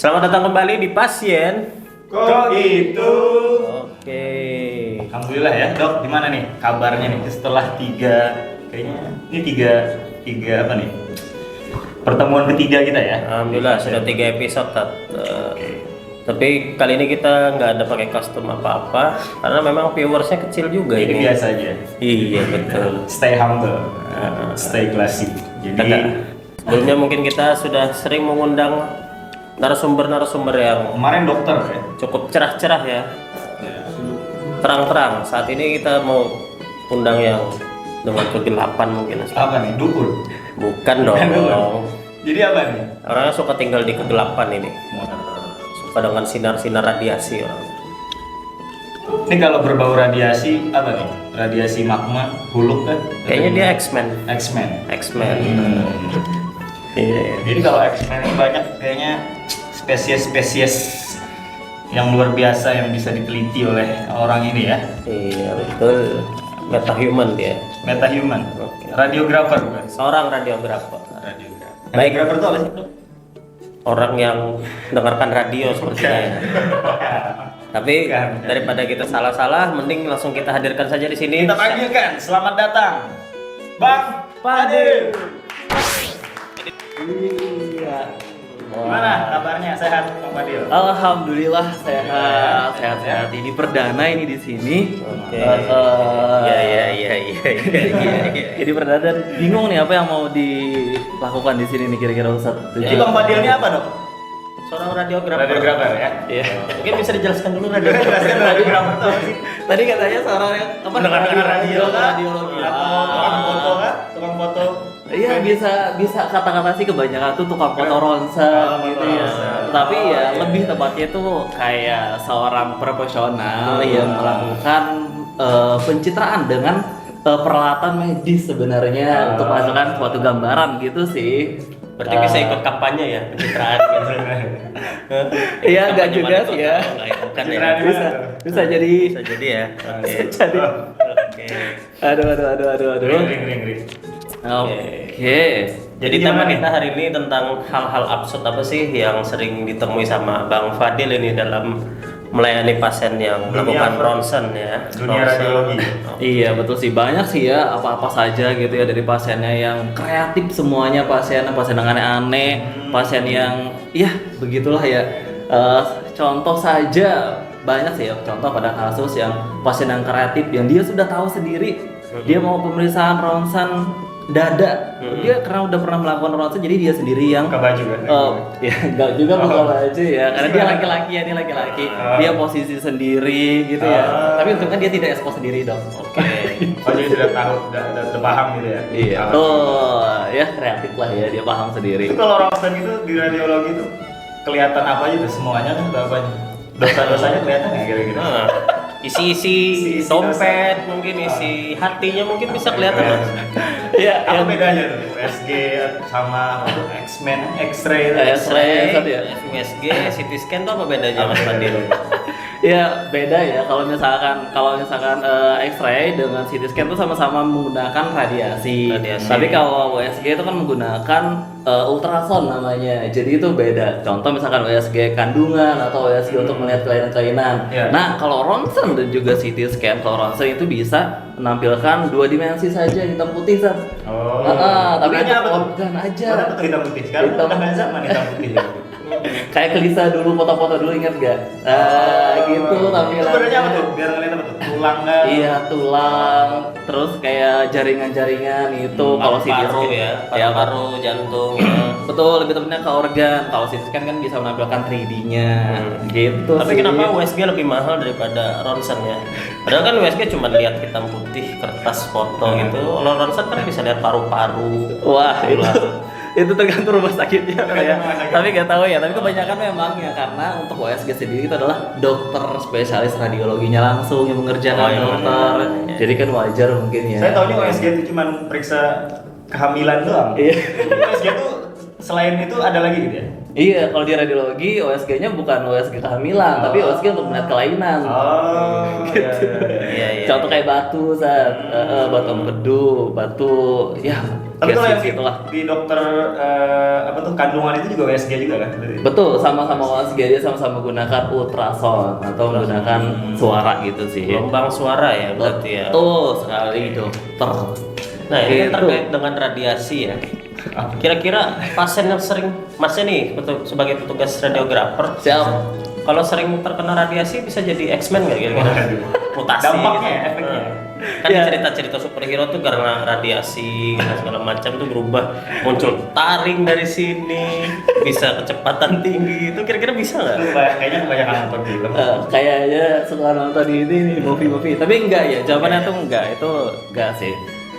Selamat datang kembali di Pasien. Kok gitu? Oke. Alhamdulillah ya dok, gimana nih kabarnya nih setelah tiga apa nih? Pertemuan ketiga kita ya? Alhamdulillah sudah 3 episode. Oke. Tapi kali ini kita nggak ada pakai kostum apa-apa karena memang viewersnya kecil juga Ini ini. biasa aja. Iya betul. Stay humble, stay classy. Jadi Sebelumnya mungkin kita sudah sering mengundang narasumber-narasumber yang kemarin dokter ya? cukup cerah-cerah ya, terang-terang. Saat ini kita mau undang yang dengan kegelapan mungkin. Apa nih? Dukun? Bukan dong. Bukan dukun. Jadi apa nih? Orangnya suka tinggal di kegelapan ini. Suka dengan sinar-sinar radiasi orang. Ini kalau berbau radiasi apa nih? Radiasi magma, huluk kan? Kayaknya dia X-Men. X-Men. X-Men. Iya. Jadi kalau X-Men ini banyak kayaknya spesies-spesies yang luar biasa yang bisa diteliti oleh orang ini ya. Iya betul. Metahuman dia. Metahuman. Oke. Radiografer bukan? Seorang radiografer. Radiografer. Baik. Radiografer itu apa sih? Dok? Orang yang mendengarkan radio seperti saya. Tapi Bukan. daripada kita salah-salah, mending langsung kita hadirkan saja di sini. Kita panggilkan, selamat datang Bang Fadil. Iya. Gimana kabarnya? Sehat Bang Fadil? Alhamdulillah sehat. Ini perdana ini di sini. Oke. Iya. Iya. Jadi perdana dan bingung nih apa yang mau dilakukan di sini nih kira-kira Ustaz. Jadi Bang Fadil ini apa dok? Seorang radiografer. Radiografer ya? Iya. Mungkin bisa dijelaskan dulu Radiografer radiografer. itu apa sih? Tadi katanya seorang yang apa? Mendengar radio kan? Radiologi. Tukang foto kan? Tukang foto. Iya bisa kata-kata sih kebanyakan tuh tukang foto ronsen Oh, gitu foto ya. ronsen. Tapi ya iya. lebih tepatnya tuh kayak seorang profesional yang melakukan pencitraan dengan peralatan medis sebenarnya untuk menghasilkan suatu gambaran gitu sih. Berarti bisa ikut kampanye ya, pencitraan gitu. Iya enggak Kampanye juga wali sih kota, ya. enggak ya, bukan ya. Pencitraan Bisa jadi. Bisa jadi ya. Oke. Jadi. Oke. Aduh. Ring. Oke. Jadi Gimana tema nih? kita hari ini tentang hal-hal absurd apa sih yang sering ditemui sama Bang Fadil ini dalam melayani pasien yang melakukan ronsen ya. Dunia Ronsen. radiologi. Iya betul sih, banyak sih ya apa-apa saja gitu ya, dari pasiennya yang kreatif semuanya, pasien dengan aneh, pasien yang ya begitulah ya. Contoh saja banyak sih ya, contoh pada kasus yang pasien yang kreatif yang dia sudah tahu sendiri dia mau pemeriksaan ronsen dada, dia karena udah pernah melakukan ronsen jadi dia sendiri yang Buka baju kan? ya enggak juga buka baju ya, karena dia laki-laki ya, dia laki-laki, dia posisi sendiri gitu ya. Tapi untungnya dia tidak expose sendiri dong. Oke. Oh jadi sudah tahu, udah paham gitu ya? Iya. Oh, ya kreatif lah ya, dia paham sendiri. Itu kalau ronsen itu di radiologi itu kelihatan apa aja tuh? Semuanya kan atau apa aja? Dosa-dosanya kelihatan nggak kira-kira? Nah, isi-isi Isi-isi dompet, mungkin isi hatinya mungkin bisa kelihatan Mas. Iya, Apa bedanya tuh? USG sama X-Men, X-ray itu? X-ray, ya. USG, CT scan tuh apa bedanya Mas Fadil? Ya beda ya, kalau misalkan X-ray dengan CT scan itu sama-sama menggunakan radiasi. Radiasi. Tapi kalau USG itu kan menggunakan ultrasound namanya. Jadi itu beda. Contoh misalkan USG kandungan atau USG untuk melihat kelainan-kelainan. Ya. Nah, kalau ronsen dan juga CT scan, kalau ronsen itu bisa menampilkan 2 dimensi saja, hitam putih, Sat. Oh. Tapi Gunanya untuk apa tuh? organ aja. Warna apa tuh hitam putih? Sekarang Hitam. udah nggak zaman hitam putih ya? Kayak Kelisa dulu, foto-foto dulu, ingat gak? Gitu Itu tampilannya. bedanya apa tuh? Biar ngeliat apa tuh? Tulang kan? Iya, tulang, terus kayak jaringan-jaringan itu. Kalau CT Paru scan ya, ya paru jantung ya. betul, lebih tepatnya ke organ. Kalau CT scan kan bisa menampilkan 3D-nya, gitu. Tapi sih. kenapa USG lebih mahal daripada ronsen ya? Padahal kan USG cuma lihat hitam putih, kertas foto gitu. Kalau ronsen kan bisa lihat paru-paru. Wah, tulang. itu tergantung rumah sakitnya ya. Rumah sakit. Tapi nggak tahu ya. Tapi kebanyakan memang ya, karena untuk USG sendiri itu adalah dokter spesialis radiologinya langsung yang mengerjakan Oh, iya, dokter. iya. Jadi kan wajar mungkin ya. Saya taunya USG itu cuma periksa kehamilan doang. Iya. USG itu selain itu ada lagi gitu ya? Iya, kalau di radiologi USG-nya bukan USG kehamilan, tapi USG untuk melihat kelainan. Oh, Iya, iya. Contoh kayak batu, batu empedu, batu ya. Tapi kalau yang itulah. di dokter apa tuh kandungan itu juga USG juga kan? Betul, sama-sama USG, dia sama-sama gunakan ultrasound atau menggunakan suara gitu sih. Gelombang suara ya berarti ya. Betul sekali dokter. Nah ini Gitu. terkait dengan radiasi ya. Kira-kira pasien yang sering, masnya nih sebagai petugas radiografer, Siap. kalau sering terkena radiasi bisa jadi X-Men nggak kira-kira? Waduh. Mutasi Dampaknya, gitu. efeknya. Kan Ya. cerita-cerita superhero tuh karena radiasi gitu, segala macam tuh berubah, muncul taring dari sini, bisa kecepatan tinggi, itu kira-kira bisa nggak? Itu kayaknya kebanyakan nonton film. Kayaknya suka nonton ini nih movie-movie, tapi enggak ya, jawabannya tuh enggak, itu enggak sih.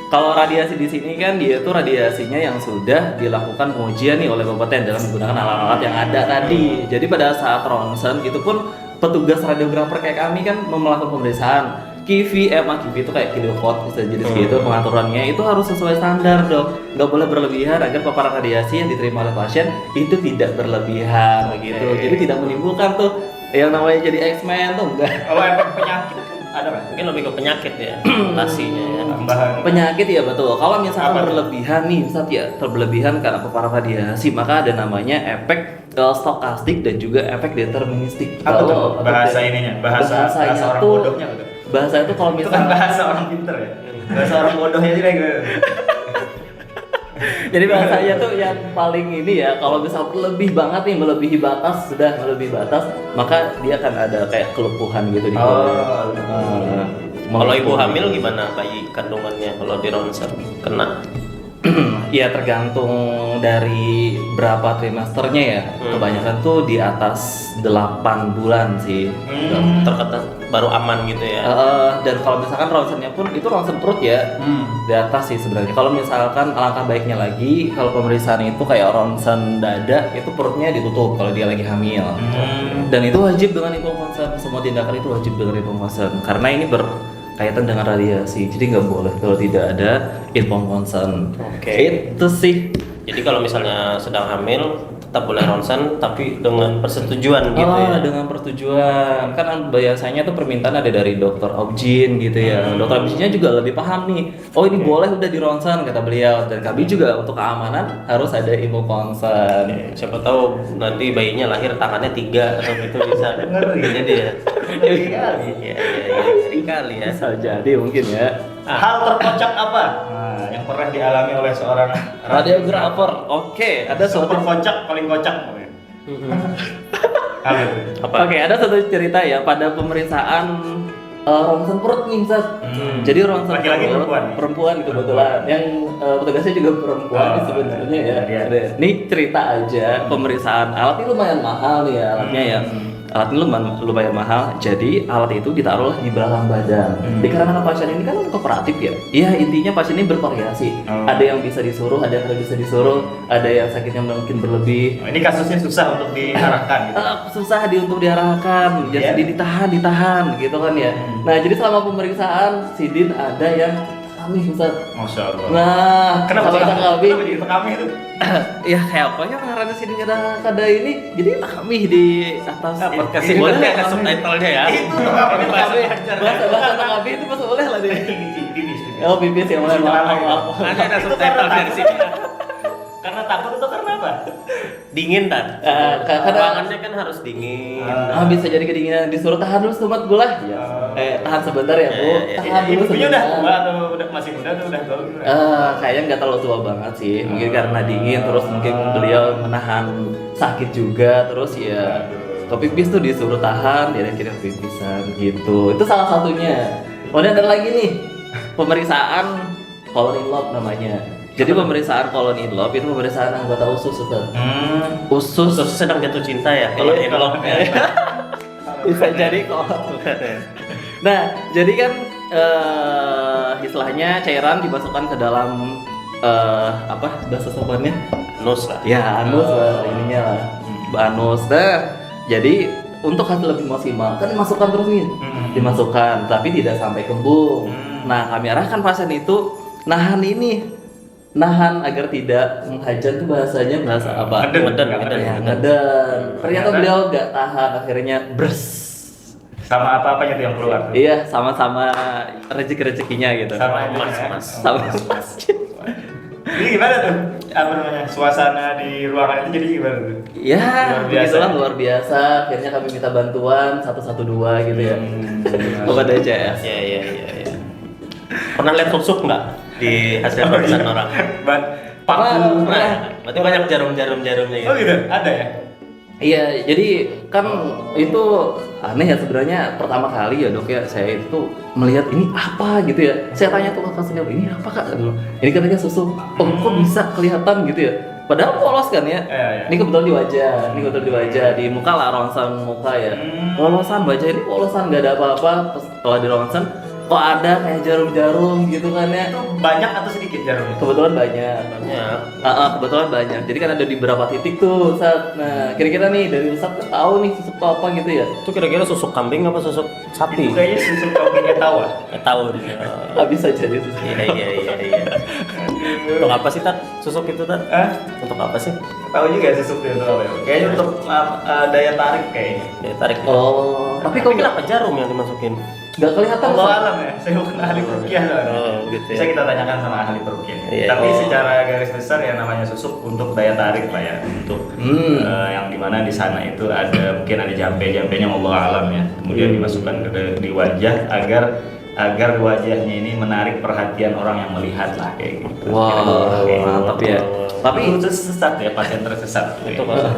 Kalau radiasi di sini kan dia tuh radiasinya yang sudah dilakukan pengujian nih oleh kompeten dalam menggunakan alat-alat yang ada tadi. Jadi pada saat ronsen itu pun petugas radiografer kayak kami kan melakukan pemeriksaan QV, QV itu kayak kilowatt bisa jadi segitu pengaturannya itu harus sesuai standar dong, nggak boleh berlebihan agar paparan radiasi yang diterima oleh pasien itu tidak berlebihan begitu. Jadi tidak menimbulkan tuh yang namanya jadi X-Men tuh enggak. Kalau efek penyakit ada nggak? Mungkin lebih ke penyakit ya, mutasinya ya. Tambahan. Penyakit ya betul. Kalau misalkan Apa tuh? berlebihan nih, misal ya berlebihan karena paparan radiasi, maka ada namanya efek stokastik dan juga efek deterministik. Apa tuh Kalau- bahasa atau- ininya? Bahasa orang tuh- bodohnya betul. Bahasa itu kalau Itu kan misalkan bahasa orang pinter ya. Bahasa orang bodohnya aja gitu. jadi bahasanya tuh yang paling ini ya, kalau misal lebih banget nih, melebihi batas, sudah melebihi batas, maka dia akan ada kayak kelumpuhan gitu di kulit. Kalau ibu hamil gimana bayi kandungannya kalau di ronsen kena? Ya tergantung dari berapa trimesternya ya. Kebanyakan tuh di atas 8 bulan sih. Terkata baru aman gitu ya. Dan kalau misalkan ronsennya pun itu ronsen perut ya, di atas sih sebenarnya. Kalau misalkan alangkah baiknya lagi, kalau pemeriksaan itu kayak ronsen dada, itu perutnya ditutup kalau dia lagi hamil. Dan itu wajib dengan info konsen, semua tindakan itu wajib dengan info konsen karena ini berkaitan dengan radiasi, jadi nggak boleh kalau tidak ada inform consent. Itu sih. Jadi kalau misalnya sedang hamil tetap boleh ronsen tapi dengan persetujuan gitu ya. Dengan persetujuan. Kan biasanya tuh permintaan ada dari dokter obgyn gitu ya. Dokter obgynnya juga lebih paham nih. Oh ini boleh udah di ronsen kata beliau. Dan kami juga untuk keamanan harus ada info consent. Siapa tahu nanti bayinya lahir tangannya 3 atau itu bisa. Ngeri. Jadi ya. Ngeri kali. Iya, ngeri kali ya. Bisa jadi mungkin ya. Hal terkocak apa? Nah, yang pernah dialami oleh seorang Radiografer. Oke, ada super suatu kocak, paling kocak. Apa itu? Apa? Oke, ada satu cerita ya pada pemeriksaan ronsen perut nih, Sat. Jadi ronsen Laki-laki perut, perempuan nih? perempuan kebetulan. Yang petugasnya juga perempuan nih Oh, sebenarnya ya. iya. Ini cerita aja pemeriksaan alat ini lumayan mahal nih ya alatnya ya. Alat ini lumayan mahal. Jadi alat itu ditaruh di belakang badan. Dikarenakan pasien ini kan kooperatif ya. Iya, intinya pasien ini bervariasi. Ada yang bisa disuruh, ada yang tidak bisa disuruh, ada yang sakitnya mungkin berlebih. Ini kasusnya susah untuk diarahkan gitu. Susah untuk diarahkan, jadi Iya. ditahan gitu kan ya. Nah jadi selama pemeriksaan Sidin ada yang kami Ustaz. Masya Allah. Nah Kenapa kalau kami? kami Kenapa jadi kami itu? ya kayak apa ya karena Sidin kada ini jadi kami di atas Podcast ini ini boleh ada subtitlenya ya. Itu kami Ini bahasa kami wajar. bahasa kami itu masuk boleh lah deh. Tipis. Oh pipis ya mulai maaf. Ada subtitlenya di sini. Karena takut itu karena apa? Dingin kan? Kadang- Ruangannya kan harus dingin. Bisa jadi kedinginan disuruh tahan dulu semat gula. Tahan sebentar ya Bu. Iya, Tahan dulu Ibunya udah sebentar. tua atau udah masih muda atau udah tua gimana? Kayaknya nggak terlalu tua banget sih, mungkin karena dingin terus mungkin beliau menahan sakit juga terus ya kepipis tuh disuruh tahan dia kira pipisan gitu, itu salah satunya. Kemudian ada lagi nih pemeriksaan colon in lobe namanya. Jadi pemeriksaan colon in lobe itu pemeriksaan anggota usus Ustaz. Usus Terus sedang jatuh cinta ya kalau Iya, inlog ya. bisa jadi kok. Nah, jadi kan istilahnya cairan dimasukkan ke dalam apa bahasa sopannya? Nus lah. Ya, anus lah ininya lah. Anus. Nah, jadi untuk hasil lebih maksimal kan dimasukkan terus nih. Dimasukkan, tapi tidak sampai kembung. Nah, kami arahkan pasien itu nahan agar tidak menghajat tuh bahasanya bahasa apa? Ngeden, Ya, ngeden. Ternyata beliau gak tahan akhirnya bers. Sama apa-apanya tuh yang keluar tuh? Iya, sama-sama rezeki-rezekinya gitu. Sama Mas, ya. mas. Sama mas. Jadi gimana tuh? Apa namanya? Suasana di ruangan itu jadi gimana tuh? Ya, Luar biasa. begitulah luar biasa. Akhirnya kami minta bantuan 112 gitu ya. Kepada CS. Iya. Pernah lihat susuk nggak di hasil ronsen orang? Paku. Pernah. Berarti banyak jarum-jarumnya gitu. Oh gitu, ada ya? Iya, jadi kan itu aneh ya sebenarnya pertama kali ya dok ya saya itu melihat ini apa gitu ya. Saya tanya tuh ke senior ini apa kak? Ini katanya susu. Oh kok bisa kelihatan gitu ya? Padahal polos kan ya. Iya. Ini kebetulan di wajah, di muka lah ronsen muka ya. Polosan wajah ini polosan nggak ada apa-apa. Pas setelah di ronsen kok ada kayak jarum-jarum gitu kan ya. Itu banyak atau sedikit jarumnya? Kebetulan banyak. Banyak. Kebetulan banyak. Jadi kan ada di beberapa titik tuh, Ustaz. Nah, kira-kira nih dari Ustaz tahu nih susuk apa gitu ya? Itu kira-kira susuk kambing apa susuk sapi? Itu kayaknya susu kambingnya tahu ah. Tahu. Habis aja dia susuk. Iya. Untuk apa sih Tat? Susuk itu Tat? Hah? Untuk apa sih? Tahu juga susuk itu untuk apa ya? Kayaknya untuk daya tarik kayaknya. Dia tarik. Oh, tapi kok kenapa jarum yang dimasukin? nggak kelihatan Allah Ustaz? alam ya, saya bukan ahli perukiah soalnya. Oh, gitu ya. Bisa kita tanyakan sama ahli perukiah. Iya. Tapi Oh. secara garis besar ya namanya susuk untuk daya tarik lah ya, untuk yang dimana di sana itu ada mungkin ada jampe-jampenya Allah alam ya. Kemudian dimasukkan di wajah agar wajahnya ini menarik perhatian orang yang melihat lah kayak gitu. Wah, mantap ya. Tapi Tapi sesat ya, pasien tersesat. Itu apa?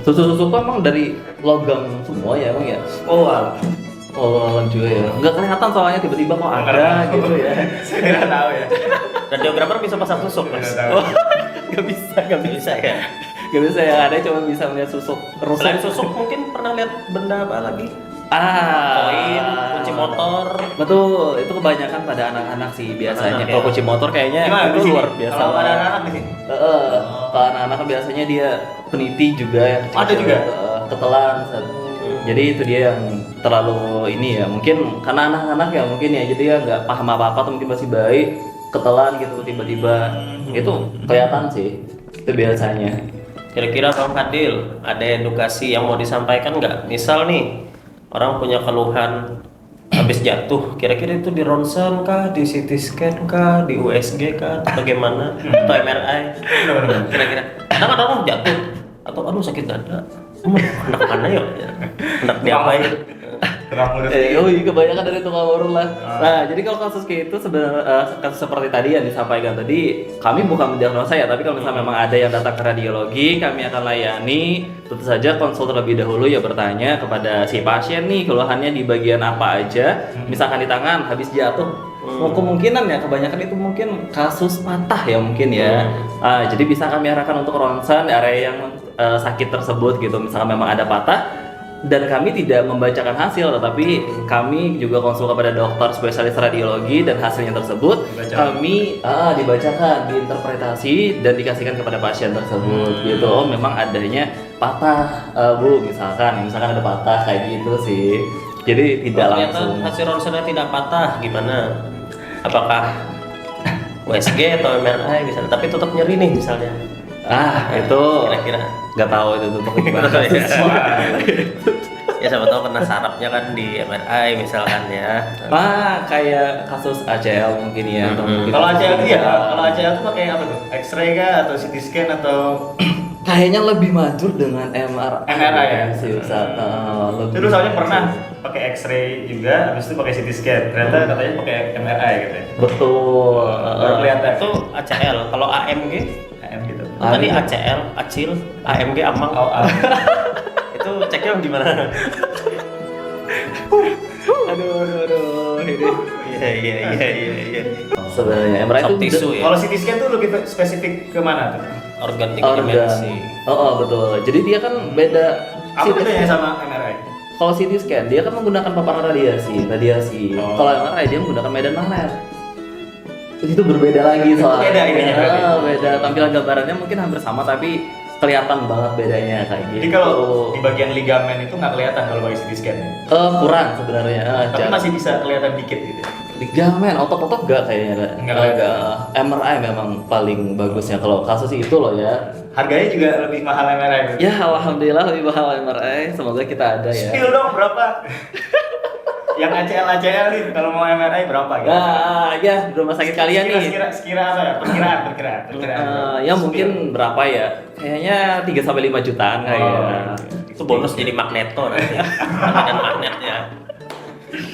susu-susu emang dari logam semua ya emang ya? Oh, alam. Oh, logam juga ya. Nggak kelihatan soalnya tiba-tiba kok ada gitu ya. Saya tidak tahu ya. Radiografer bisa pasang susuk Mas. Tidak tahu. Oh, nggak bisa ya. Nggak bisa ya, ada cuma bisa melihat susuk. Selain susuk mungkin pernah lihat benda apa lagi? Koin, kunci motor. Betul, itu kebanyakan pada anak-anak sih biasanya. Anak-anak Kalau ya. kunci motor kayaknya Gimana di itu sini? luar biasa. Kalau ada anak-anak di sini. Kalau anak-anak kan biasanya dia peniti juga ya. Ada juga? Ketelan. Jadi itu dia yang terlalu ini ya. Mungkin karena anak-anak ya mungkin ya. Jadi ya nggak paham apa-apa atau mungkin masih baik. Ketelan gitu tiba-tiba. Itu kelihatan sih. Itu biasanya. Kira-kira Bang Fadil, ada edukasi yang mau disampaikan nggak? Misal nih, orang punya keluhan habis jatuh, kira-kira itu di ronsen kah, di CT scan kah, di USG kah, atau bagaimana? Atau MRI? Kira-kira. Karena kan orang jatuh, atau aduh sakit dada, hendak mana yuk? Hendak diapain? Terang mulut. Kebanyakan dari tukang urut lah. Nah, jadi kalau kasus kayak itu sebenarnya kasus seperti tadi yang disampaikan tadi, kami bukan mendiagnosa ya, tapi kalau misalnya memang ada yang datang ke radiologi, kami akan layani. Tentu saja konsul terlebih dahulu ya bertanya kepada si pasien nih keluhannya di bagian apa aja. Misalkan di tangan habis jatuh, kemungkinan ya kebanyakan itu mungkin kasus patah ya mungkin ya. Jadi bisa kami arahkan untuk ronsen area yang sakit tersebut gitu. Misalkan memang ada patah. Dan kami tidak membacakan hasil, tetapi kami juga konsul kepada dokter spesialis radiologi dan hasilnya tersebut kami dibacakan, diinterpretasi dan dikasihkan kepada pasien tersebut gitu. Oh memang adanya patah Bu, misalkan ada patah kayak gitu sih. Jadi tidak Ternyata langsung. hasil ronsennya tidak patah, gimana? Apakah USG atau MRI misalnya, tapi tetap nyeri nih misalnya? Itu Kira-kira nggak tahu itu tuh gimana. Ya siapa tahu kena sarafnya kan di MRI misalkan ya. Kayak kasus ACL mungkin ya. Atau mungkin Kalau kasus ACL itu ya, ginjal. kalau ACL itu pakai apa tuh? X-ray kah atau CT scan atau Kayaknya lebih maju dengan MRI. MRI ya? Sih, Ustaz. Lebih Terus soalnya maju. pernah pakai X-ray juga, habis itu pakai CT scan. Ternyata katanya pakai MRI gitu ya. Betul. Baru kelihatan. Itu ACL. Kalau AMG AM gitu. tadi ACL, acil, AMG amang. Oh, Itu ceknya gimana? Aduh. Ini. Iya. Sebenarnya MRI Soft itu tisu ya. Kalau CT scan tuh lebih spesifik ke mana tuh? Organ tiga organ. dimensi. Betul. Jadi dia kan beda. Apa CT bedanya sama MRI? Kalau CT scan dia kan menggunakan paparan radiasi. Oh. Kalau MRI dia menggunakan medan magnet. Itu berbeda lagi soalnya. Beda ininya berarti. Beda tampilan gambarannya mungkin hampir sama tapi kelihatan banget bedanya kayak gitu. Jadi kalau di bagian ligamen itu nggak kelihatan kalau pakai CT scan ya? kurang sebenarnya. Tapi masih bisa kelihatan dikit gitu. ligamen, otot-otot enggak kayaknya. Enggak. MRI memang paling bagusnya kalau kasus itu loh ya. Harganya juga lebih mahal MRI berarti. Ya alhamdulillah lebih mahal MRI. Semoga kita ada ya. Spill dong berapa? Yang ACL nih kalau mau MRI berapa gitu? Nah, ya di rumah sakit kalian nih. Sekira apa ya? Perkiraan. Ya mungkin berapa ya? Kayaknya 3 sampai 5 jutaan kayaknya. Itu bonus jadi magneto nanti. Dan magnetnya.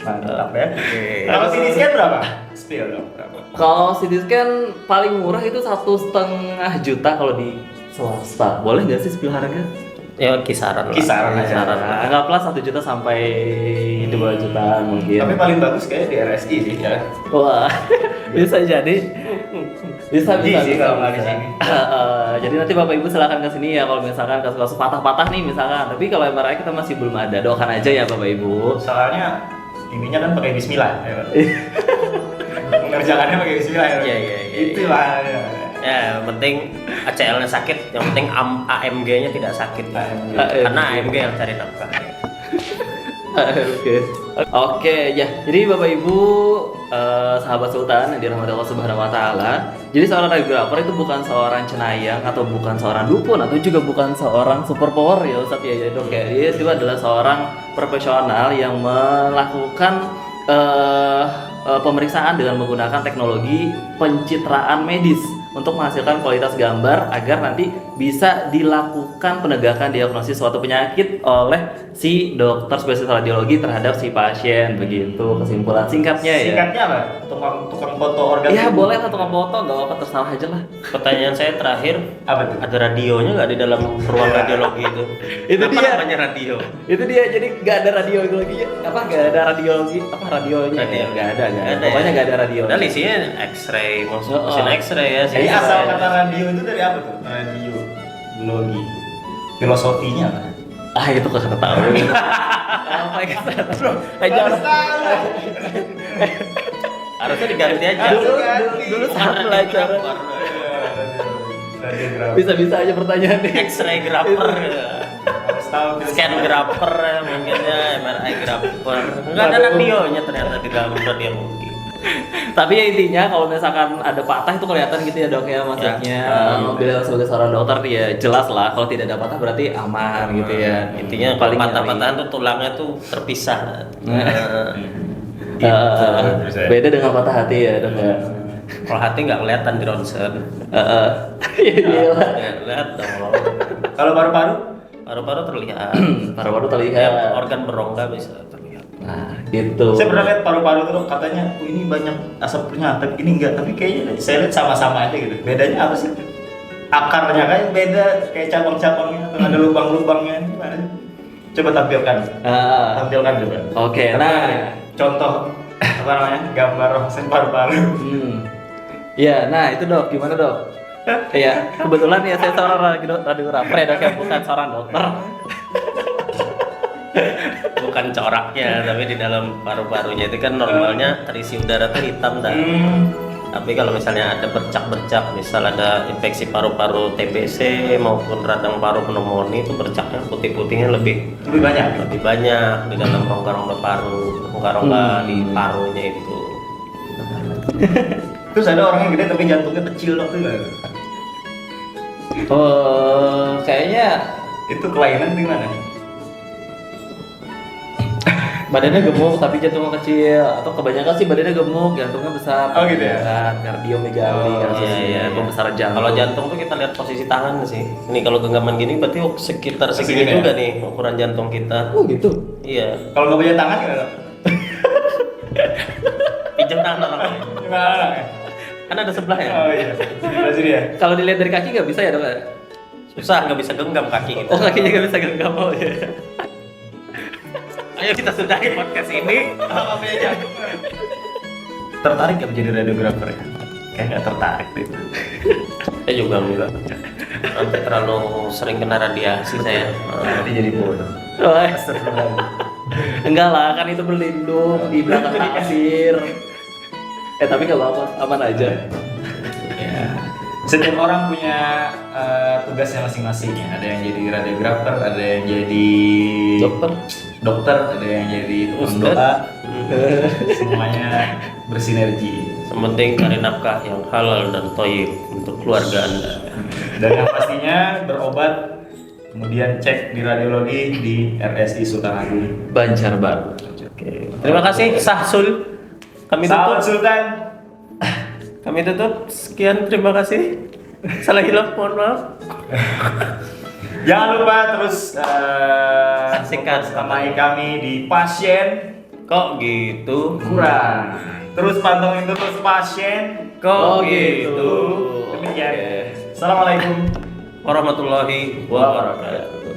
Mantap ya. Kalau CT scan berapa? Spill dong berapa? Kalau CT scan paling murah itu 1,5 juta kalau di swasta. Boleh nggak sih spill harga? Ya kisaran lah. Kisaran aja. Anggaplah 1 juta sampai 2 jutaan mungkin. Tapi paling bagus kayaknya di RSI sih ya. Wah, bisa jadi. Bisa sih kalau nggak di sini. Jadi nanti Bapak Ibu silakan ke sini ya kalau misalkan kasus-kasus patah-patah nih misalkan. Tapi kalau MRI kita masih belum ada. Doakan aja ya Bapak Ibu. Soalnya ininya kan pakai bismillah ya, Pak. Mengerjakannya pakai bismillah ya. Iya. Itulah. Ya. Ya, yang penting ACL-nya sakit, yang penting AMG-nya tidak sakit. AMG. Karena AMG yang cari nafkah. Oke, ya. Jadi Bapak Ibu sahabat Sultan yang dirahmati Allah Subhanahu wa taala. Jadi seorang radiografer itu bukan seorang cenayang atau bukan seorang dukun atau juga bukan seorang super power ya Ustaz ya Dok ya. Dia itu adalah seorang profesional yang melakukan pemeriksaan dengan menggunakan teknologi pencitraan medis untuk menghasilkan kualitas gambar agar nanti bisa dilakukan penegakan diagnosis suatu penyakit oleh si dokter spesialis radiologi terhadap si pasien. Begitu kesimpulan singkatnya ya. Singkatnya apa? Tukang foto organ. Ya boleh lah tukang foto, nggak apa-apa terserah aja lah. Pertanyaan saya terakhir, Apa tuh? ada radionya nggak di dalam ruang radiologi itu? Itu Apa dia. namanya radio? Itu dia, jadi nggak ada radiologi apa nggak ada radiologi apa radionya Radio. nggak ada Ada pokoknya ya? nggak ada radio. Padahal isinya X-ray, maksud Oh, mesin oh. X-ray ya. Jadi sih. asal kata radio itu dari apa tuh? Radiologi. Filosofinya apa? Ah itu kagak tahu. Apa yang kata bro? Jangan. Harusnya diganti aja. Dulu saat belajar Radiografer. bisa aja pertanyaannya. X-ray grapher, Harus tahu scan grapher mungkin ya, MRI grapher. Enggak ada radionya ternyata di dalam radiologi. Tapi ya intinya kalau misalkan ada patah itu kelihatan gitu ya Dok ya maksudnya. Beliau sebagai seorang dokter ya jelas lah kalau tidak ada patah berarti aman gitu ya. Intinya kalau patah-patahan tuh tulangnya tuh terpisah. Beda dengan patah hati ya Dok ya. Kalau hati nggak kelihatan di ronsen. Iya. Lihat dong. Kalau paru-paru? Paru-paru terlihat. Paru-paru Ya, terlihat. organ berongga bisa terlihat. Nah, gitu. Saya pernah lihat paru-paru tuh katanya, ini banyak asapnya, tapi ini enggak. Tapi kayaknya saya lihat sama-sama aja gitu. Bedanya apa sih? Akarnya kan beda, kayak cabang-cabangnya atau ada lubang-lubangnya. Gimana sih? Coba tampilkan. Tampilkan coba. Oke, Apa nah. nih? Contoh apa namanya? Gambar ronsen paru-paru. Ya, nah itu Dok, gimana Dok? Iya, kebetulan ya saya seorang radiografer ya Dok ya, bukan seorang dokter. Bukan coraknya, tapi di dalam paru-parunya itu kan normalnya terisi udara tuh hitam dah. Tapi kalau misalnya ada bercak-bercak, misal ada infeksi paru-paru TBC maupun radang paru pneumonia, itu bercaknya putih-putihnya lebih Lebih banyak. di dalam rongga-rongga paru, rongga-rongga di parunya itu. Terus ada orang yang gede tapi jantungnya kecil dok tuh nggak? Oh, kayaknya Itu kelainan di mana? badannya gemuk tapi jantungnya kecil atau kebanyakan sih badannya gemuk, jantungnya besar. Oh, gitu ya? Kan kardiomegali kan Iya. pembesaran jantung. Kalau jantung tuh kita lihat posisi tangan sih. Ini kalau genggaman gini berarti sekitar segini Segini ya? juga nih ukuran jantung kita. Oh gitu. Iya. Kalau nggak punya tangan gimana? Pinjam tangan orang lain. Gimana? Kan ada sebelah ya. Oh iya. Sebelah sini ya. Kalau dilihat dari kaki nggak bisa ya Dok? Susah, nggak bisa genggam kaki kita. Oh kakinya nggak bisa genggam oh ya. Ayo kita sudahi podcast ini. Apa ya jantung? Tertarik nggak menjadi radiografer ya? Kayak nggak tertarik deh. Saya juga enggak. Sampai terlalu sering kena radiasi saya. Nanti jadi bodoh. Oh, enggak lah, kan itu berlindung di belakang kasir. Tapi nggak apa-apa, aman aja. Ya. Setiap orang punya tugasnya masing-masing ya. Ada yang jadi radiografer, ada yang jadi dokter, ada yang jadi tukang Ustadz. doa. Semuanya bersinergi. Sementing cari nafkah yang halal dan thayyib untuk keluarga Anda. Dan yang pastinya berobat, kemudian cek di radiologi di RSI Sultan Agung. Banjarbaru. Oke. Terima kasih Sahsul. Kami Sahabat tutup. Sultan. Kami tutup. Sekian, terima kasih. Salah hilaf, mohon maaf. Jangan lupa terus Saksikan sampai kami di Pasien Kok gitu? Kurang. Terus pantengin terus Pasien Kok gitu? Demikian. Oke. Assalamualaikum Warahmatullahi wabarakatuh.